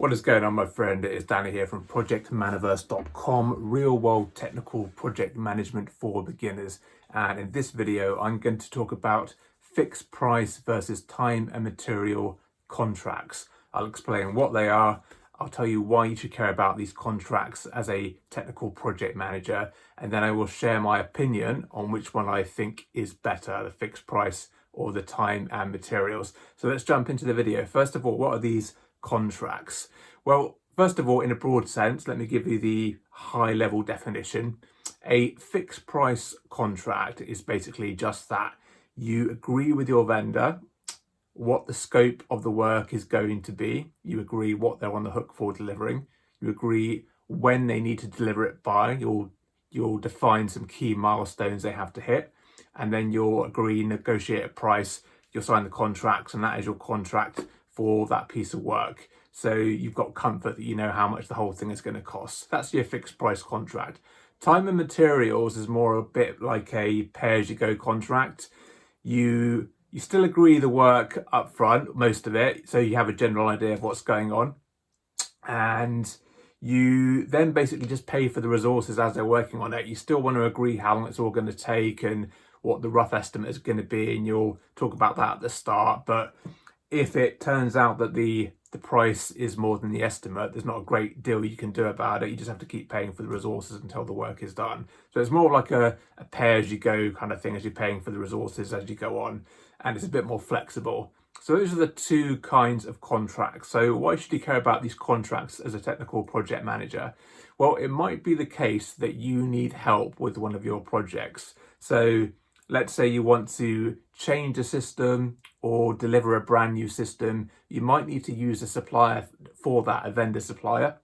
What is going on, my friend? It is Danny here from projectmaniverse.com, real world technical project management for beginners. And in this video, I'm going to talk about fixed price versus time and material contracts. I'll explain what they are. I'll tell you why you should care about these contracts as a technical project manager. And then I will share my opinion on which one I think is better, the fixed price or the time and materials. So let's jump into the video. First of all, what are these contracts? Well, first of all, in a broad sense, let me give you the high level definition. A fixed price contract is basically just that. You agree with your vendor what the scope of the work is going to be. You agree what they're on the hook for delivering. You agree when they need to deliver it by. You'll define some key milestones they have to hit, and then you'll agree, negotiate a price. You'll sign the contracts, and that is your contract for that piece of work. So you've got comfort that you know how much the whole thing is going to cost. That's your fixed price contract. Time and materials is more a bit like a pay-as-you-go contract. You still agree the work up front, most of it, so you have a general idea of what's going on. And you then basically just pay for the resources as they're working on it. You still want to agree how long it's all going to take and what the rough estimate is going to be, and you'll talk about that at the start. But if it turns out that the price is more than the estimate, there's not a great deal you can do about it. You just have to keep paying for the resources until the work is done. So it's more like a pay-as-you-go kind of thing, as you're paying for the resources as you go on, and it's a bit more flexible. So those are the two kinds of contracts. So why should you care about these contracts as a technical project manager? Well, it might be the case that you need help with one of your projects. So let's say you want to change a system or deliver a brand new system. You might need to use a supplier for that, a vendor supplier.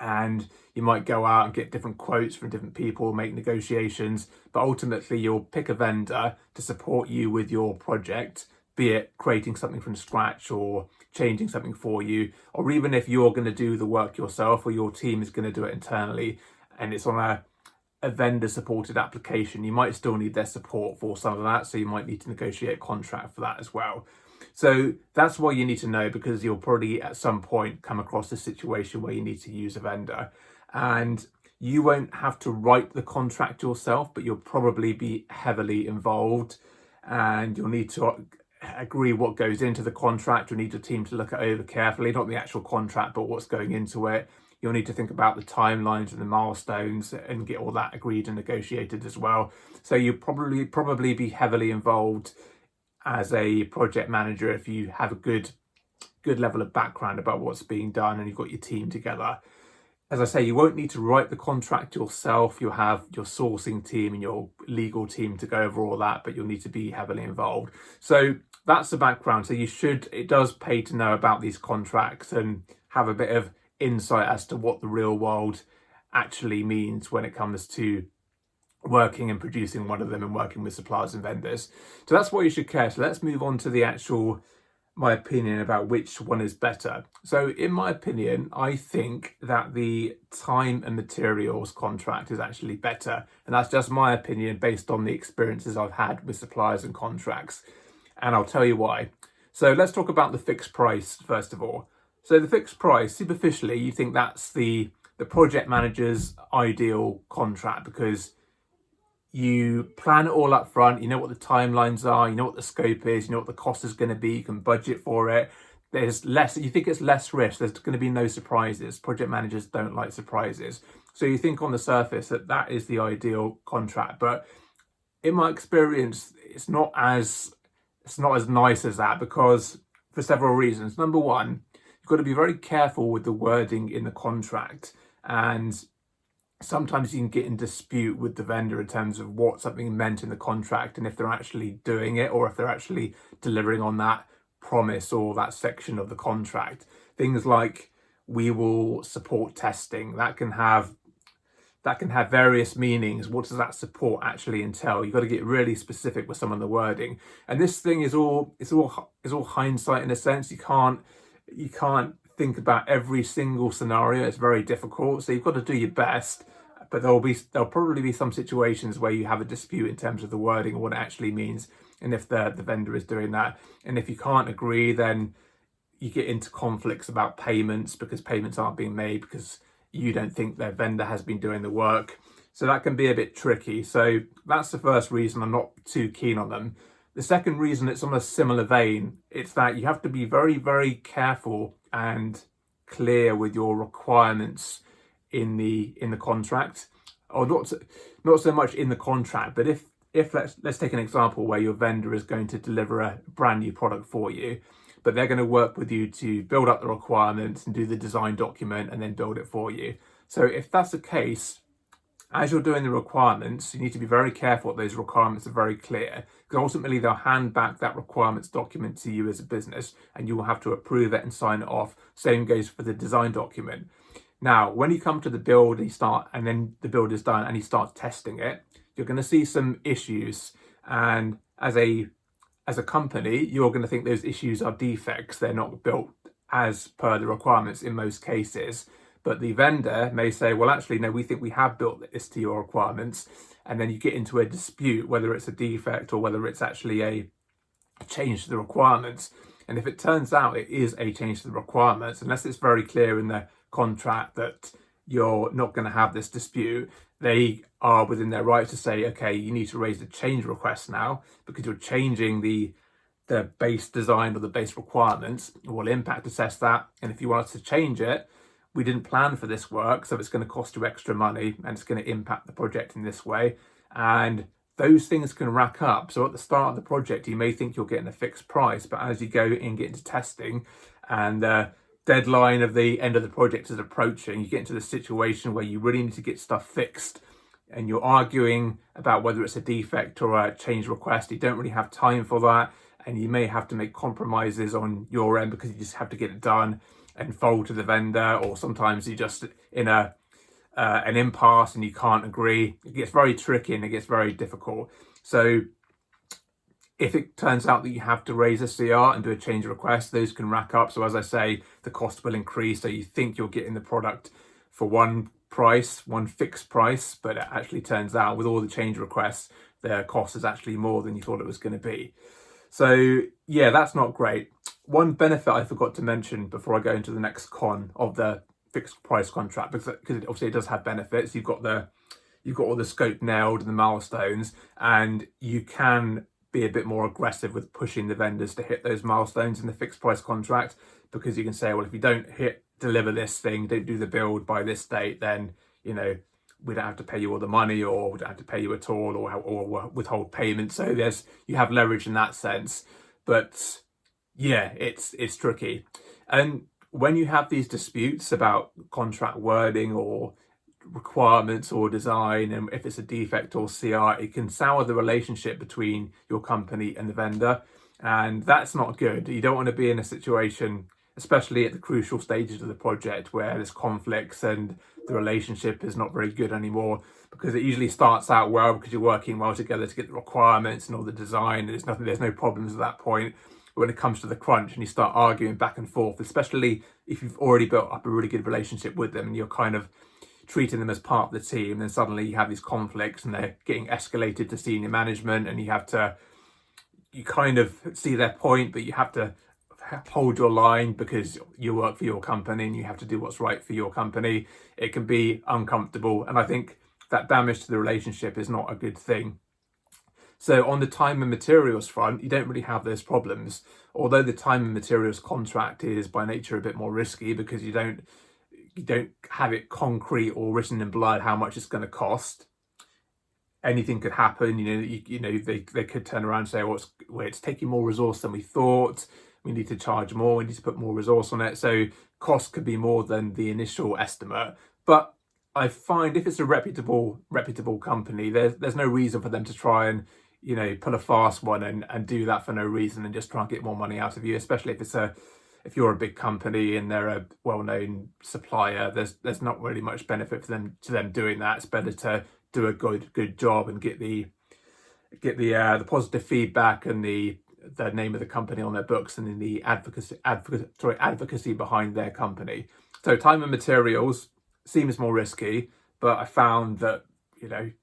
And you might go out and get different quotes from different people, make negotiations, but ultimately you'll pick a vendor to support you with your project, be it creating something from scratch or changing something for you, or even if you're going to do the work yourself or your team is going to do it internally and it's on a vendor supported application, you might still need their support for some of that. So you might need to negotiate a contract for that as well. So that's what you need to know, because you'll probably at some point come across a situation where you need to use a vendor, and you won't have to write the contract yourself, but you'll probably be heavily involved, and you'll need to agree what goes into the contract. You'll need your team to look it over carefully, not the actual contract, but what's going into it. You'll need to think about the timelines and the milestones and get all that agreed and negotiated as well. So you'll probably be heavily involved as a project manager if you have a good level of background about what's being done and you've got your team together. As I say, you won't need to write the contract yourself. You'll have your sourcing team and your legal team to go over all that, but you'll need to be heavily involved. So that's the background. So it does pay to know about these contracts and have a bit of insight as to what the real world actually means when it comes to working and producing one of them and working with suppliers and vendors. So that's what you should care. So let's move on to my opinion about which one is better. So in my opinion, I think that the time and materials contract is actually better. And that's just my opinion based on the experiences I've had with suppliers and contracts. And I'll tell you why. So let's talk about the fixed price first of all. So the fixed price, superficially, you think that's the project manager's ideal contract, because you plan it all up front, you know what the timelines are, you know what the scope is, you know what the cost is going to be, you can budget for it. You think it's less risk, there's going to be no surprises. Project managers don't like surprises. So you think on the surface that is the ideal contract. But in my experience, it's not as nice as that, because for several reasons. Number one, you've got to be very careful with the wording in the contract, and sometimes you can get in dispute with the vendor in terms of what something meant in the contract and if they're actually doing it or if they're actually delivering on that promise or that section of the contract. Things like, we will support testing, that can have various meanings. What does that support actually entail? You've got to get really specific with some of the wording. And this thing is all hindsight in a sense. You can't think about every single scenario. It's very difficult. So you've got to do your best, but there'll probably be some situations where you have a dispute in terms of the wording and what it actually means, and if the vendor is doing that. And if you can't agree, then you get into conflicts about payments because payments aren't being made because you don't think their vendor has been doing the work. So that can be a bit tricky. So that's the first reason I'm not too keen on them. The second reason, it's on a similar vein. It's that you have to be very, very careful and clear with your requirements in the contract, or not so much in the contract, but if let's take an example where your vendor is going to deliver a brand new product for you, but they're going to work with you to build up the requirements and do the design document and then build it for you. So if that's the case, as you're doing the requirements, you need to be very careful that those requirements are very clear, because ultimately they'll hand back that requirements document to you as a business and you will have to approve it and sign it off. Same goes for the design document. Now, when you come to the build and then the build is done and you start testing it, you're going to see some issues. And as a company, you're going to think those issues are defects. They're not built as per the requirements in most cases. But the vendor may say, well, actually, no, we think we have built this to your requirements. And then you get into a dispute, whether it's a defect or whether it's actually a change to the requirements. And if it turns out it is a change to the requirements, unless it's very clear in the contract that you're not going to have this dispute, they are within their right to say, okay, you need to raise the change request now because you're changing the base design or the base requirements. We'll impact assess that. And if you want us to change it, we didn't plan for this work, so it's going to cost you extra money and it's going to impact the project in this way. And those things can rack up. So at the start of the project, you may think you're getting a fixed price, but as you go and get into testing and the deadline of the end of the project is approaching, you get into the situation where you really need to get stuff fixed and you're arguing about whether it's a defect or a change request. You don't really have time for that. And you may have to make compromises on your end because you just have to get it done and fold to the vendor, or sometimes you're just in an impasse and you can't agree. It gets very tricky and it gets very difficult. So if it turns out that you have to raise a CR and do a change request, those can rack up. So as I say, the cost will increase. So you think you're getting the product for one price, one fixed price, but it actually turns out with all the change requests, the cost is actually more than you thought it was going to be. So yeah, that's not great. One benefit I forgot to mention before I go into the next con of the fixed price contract, because obviously it does have benefits. You've got all the scope nailed and the milestones, and you can be a bit more aggressive with pushing the vendors to hit those milestones in the fixed price contract, because you can say, well, if you don't deliver this thing, don't do the build by this date, then, you know, we don't have to pay you all the money, or we don't have to pay you at all, or withhold payment. So you have leverage in that sense. But yeah, it's tricky. And when you have these disputes about contract wording or requirements or design, and if it's a defect or CR, it can sour the relationship between your company and the vendor. And that's not good. You don't want to be in a situation, especially at the crucial stages of the project, where there's conflicts and the relationship is not very good anymore, because it usually starts out well because you're working well together to get the requirements and all the design, and there's no problems at that point. But when it comes to the crunch and you start arguing back and forth, especially if you've already built up a really good relationship with them and you're kind of treating them as part of the team, then suddenly you have these conflicts and they're getting escalated to senior management, and you kind of see their point, but you have to hold your line because you work for your company and you have to do what's right for your company. It can be uncomfortable, and I think that damage to the relationship is not a good thing. So on the time and materials front, you don't really have those problems, although the time and materials contract is by nature a bit more risky because you don't have it concrete or written in blood how much it's going to cost. Anything could happen. They could turn around and say, well, it's taking more resource than we thought. We need to charge more. We need to put more resource on it. So cost could be more than the initial estimate. But I find if it's a reputable company, there's no reason for them to try and pull a fast one and do that for no reason and just try and get more money out of you. Especially if you're a big company and they're a well-known supplier, there's not really much benefit to them doing that. It's better to do a good job and get the positive feedback and the name of the company on their books, and then the advocacy behind their company. So time and materials seems more risky, but I found that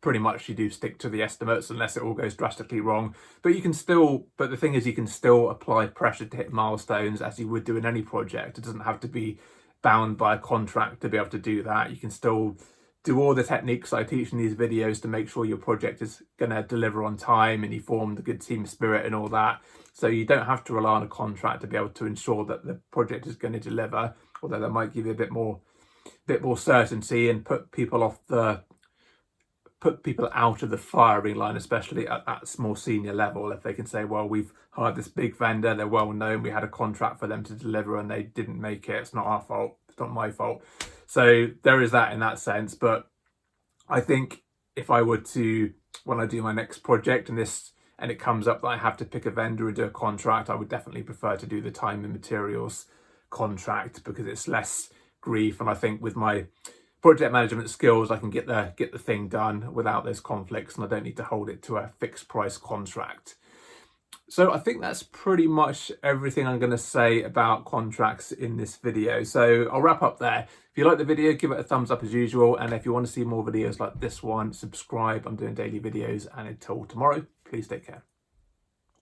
pretty much you do stick to the estimates unless it all goes drastically wrong. But the thing is, you can still apply pressure to hit milestones as you would do in any project. It doesn't have to be bound by a contract to be able to do that. You can still do all the techniques I teach in these videos to make sure your project is going to deliver on time and you form the good team spirit and all that. So you don't have to rely on a contract to be able to ensure that the project is going to deliver, although that might give you a bit more certainty and put people out of the firing line, especially at that more senior level. If they can say, well, we've hired this big vendor, they're well known, we had a contract for them to deliver and they didn't make it, it's not our fault, it's not my fault. So there is that in that sense. But I think if I were to, when I do my next project and it comes up that I have to pick a vendor and do a contract, I would definitely prefer to do the time and materials contract because it's less grief. And I think with my project management skills, I can get the thing done without those conflicts, and I don't need to hold it to a fixed price contract. So I think that's pretty much everything I'm going to say about contracts in this video. So I'll wrap up there. If you like the video, give it a thumbs up as usual. And if you want to see more videos like this one, subscribe. I'm doing daily videos. And until tomorrow, please take care.